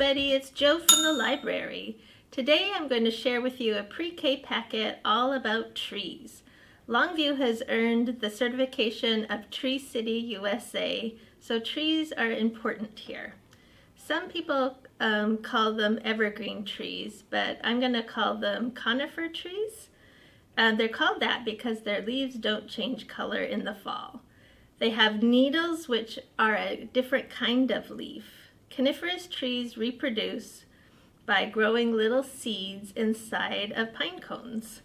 everybody, it's Jo from the library. Today I'm going to share with you a pre-K packet all about trees. Longview has earned the certification of Tree City, USA, so trees are important here. Some people call them evergreen trees, but I'm going to call them conifer trees. They're called that because their leaves don't change color in the fall. They have needles, which are a different kind of leaf. Coniferous trees reproduce by growing little seeds inside of pine cones.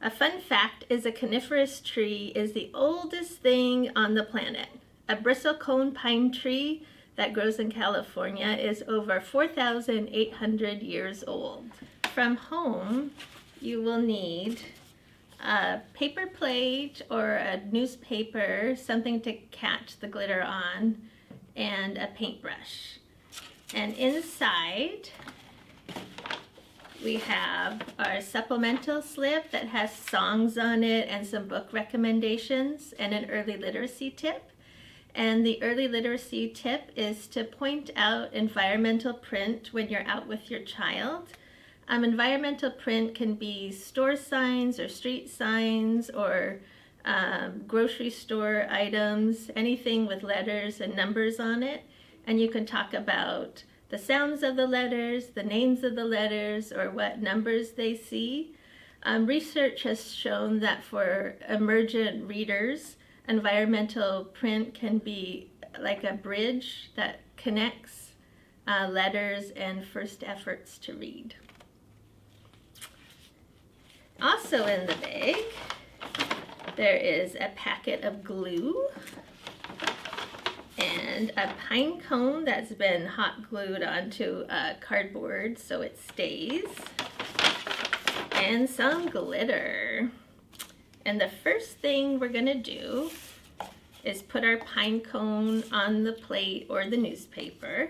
A fun fact is a coniferous tree is the oldest thing on the planet. A bristlecone pine tree that grows in California is over 4,800 years old. From home, you will need a paper plate or a newspaper, something to catch the glitter on, and a paintbrush. And inside, we have our supplemental slip that has songs on it and some book recommendations and an early literacy tip. And the early literacy tip is to point out environmental print when you're out with your child. Environmental print can be store signs or street signs or grocery store items, anything with letters and numbers on it. And you can talk about the sounds of the letters, the names of the letters, or what numbers they see. Research has shown that for emergent readers, environmental print can be like a bridge that connects letters and first efforts to read. Also in the bag, there is a packet of glue and a pine cone that's been hot glued onto cardboard so it stays, and some glitter. And the first thing we're gonna do is put our pine cone on the plate or the newspaper.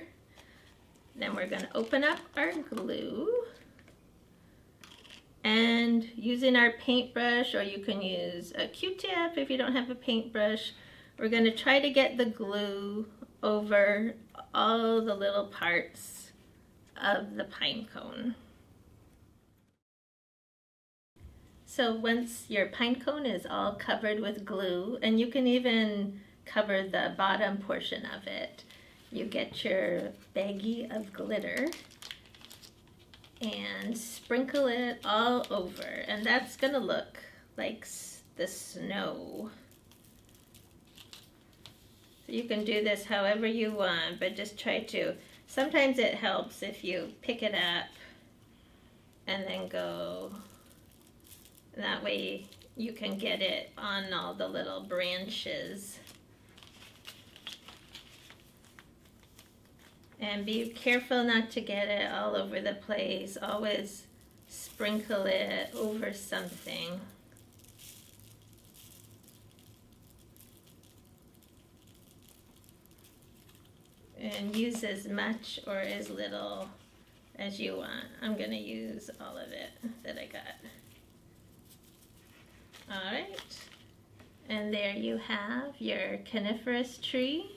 Then we're gonna open up our glue, and using our paintbrush, or you can use a Q-tip if you don't have a paintbrush, we're going to try to get the glue over all the little parts of the pine cone. So once your pine cone is all covered with glue, and you can even cover the bottom portion of it, you get your baggie of glitter and sprinkle it all over. And that's going to look like the snow. You can do this however you want, but just try to. Sometimes it helps if you pick it up and then go. That way you can get it on all the little branches. And be careful not to get it all over the place. Always sprinkle it over something. And use as much or as little as you want. I'm going to use all of it that I got. All right. And there you have your coniferous tree.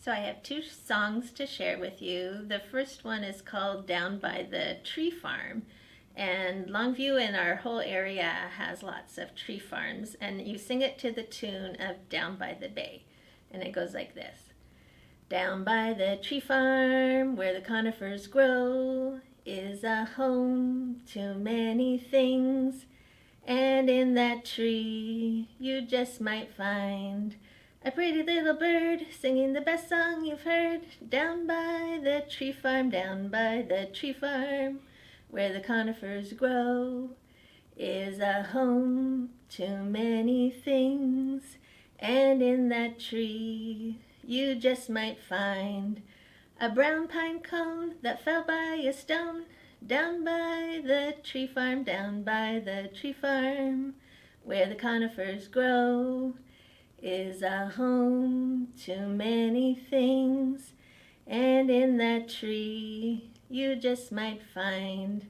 So I have two songs to share with you. The first one is called Down by the Tree Farm. And Longview and our whole area has lots of tree farms. And you sing it to the tune of Down by the Bay. And it goes like this. Down by the tree farm, where the conifers grow, is a home to many things. And in that tree, you just might find a pretty little bird singing the best song you've heard. Down by the tree farm, down by the tree farm, where the conifers grow, is a home to many things. And in that tree, you just might find a brown pine cone that fell by a stone. Down by the tree farm, down by the tree farm, where the conifers grow, is a home to many things. And in that tree, you just might find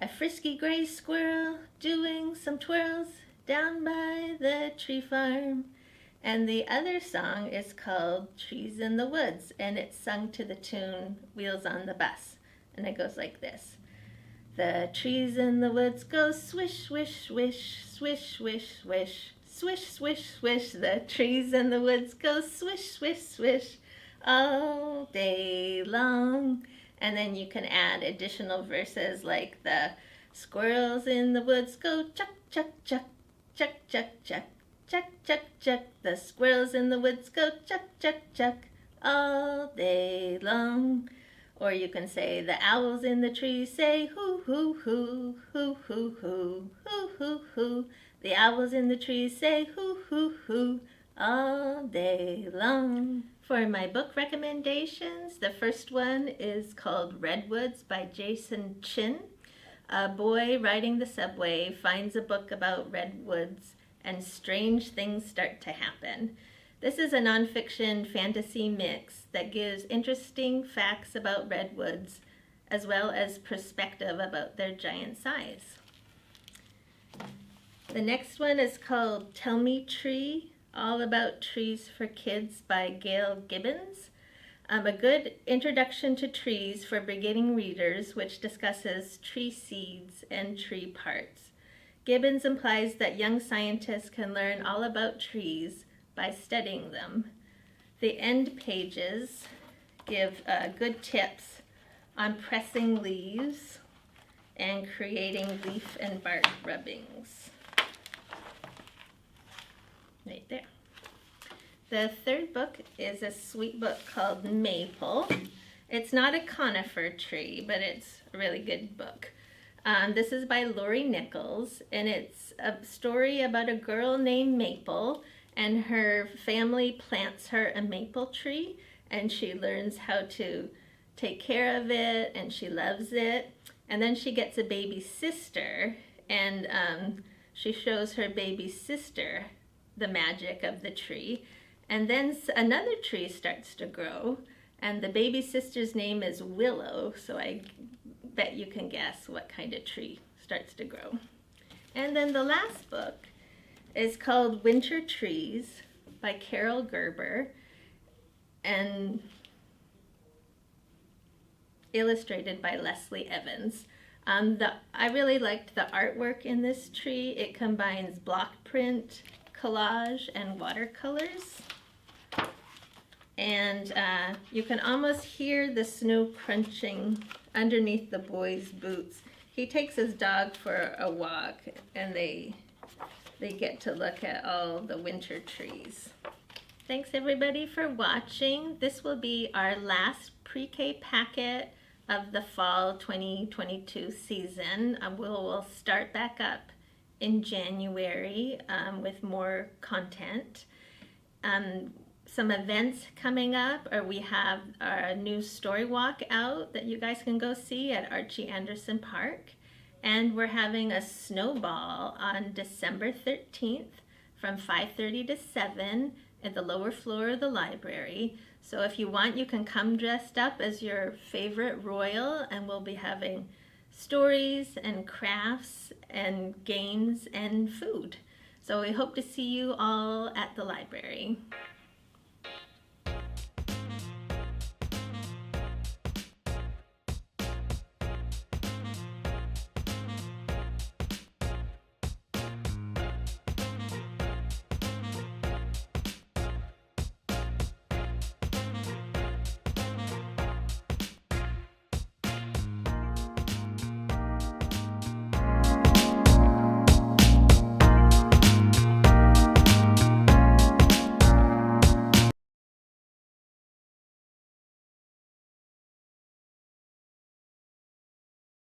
a frisky gray squirrel doing some twirls. Down by the tree farm, And the other song is called Trees in the Woods, and it's sung to the tune Wheels on the Bus. And it goes like this. The trees in the woods go swish, swish, swish, swish, swish, swish, swish, swish, swish. The trees in the woods go swish, swish, swish all day long. And then you can add additional verses like the squirrels in the woods go chuck, chuck, chuck, chuck, chuck, chuck, chuck, chuck, chuck. The squirrels in the woods go chuck, chuck, chuck all day long. Or you can say the owls in the trees say hoo, hoo, hoo, hoo, hoo, hoo, hoo, hoo, hoo. The owls in the trees say hoo, hoo, hoo all day long. For my book recommendations, the first one is called Redwoods by Jason Chin. A boy riding the subway finds a book about redwoods and strange things start to happen. This is a nonfiction fantasy mix that gives interesting facts about redwoods as well as perspective about their giant size. The next one is called Tell Me Tree, All About Trees for Kids by Gail Gibbons. A good introduction to trees for beginning readers, which discusses tree seeds and tree parts. Gibbons implies that young scientists can learn all about trees by studying them. The end pages give good tips on pressing leaves and creating leaf and bark rubbings. Right there. The third book is a sweet book called Maple. It's not a conifer tree, but it's a really good book. This is by Lori Nichols, and it's a story about a girl named Maple, and her family plants her a maple tree, and she learns how to take care of it, and she loves it. And then she gets a baby sister, and she shows her baby sister the magic of the tree. And then another tree starts to grow, and the baby sister's name is Willow, so I bet you can guess what kind of tree starts to grow. And then the last book is called Winter Trees by Carol Gerber and illustrated by Leslie Evans. I really liked the artwork in this tree. It combines block print, collage, and watercolors. And you can almost hear the snow crunching underneath the boy's boots. He takes his dog for a walk, and they get to look at all the winter trees. Thanks everybody for watching. This will be our last pre-K packet of the fall 2022 season. We'll start back up in January with more content. Some events coming up, or we have our new story walk out that you guys can go see at Archie Anderson Park. And we're having a snowball on December 13th from 5:30 to 7 at the lower floor of the library. So if you want, you can come dressed up as your favorite royal, and we'll be having stories and crafts and games and food. So we hope to see you all at the library.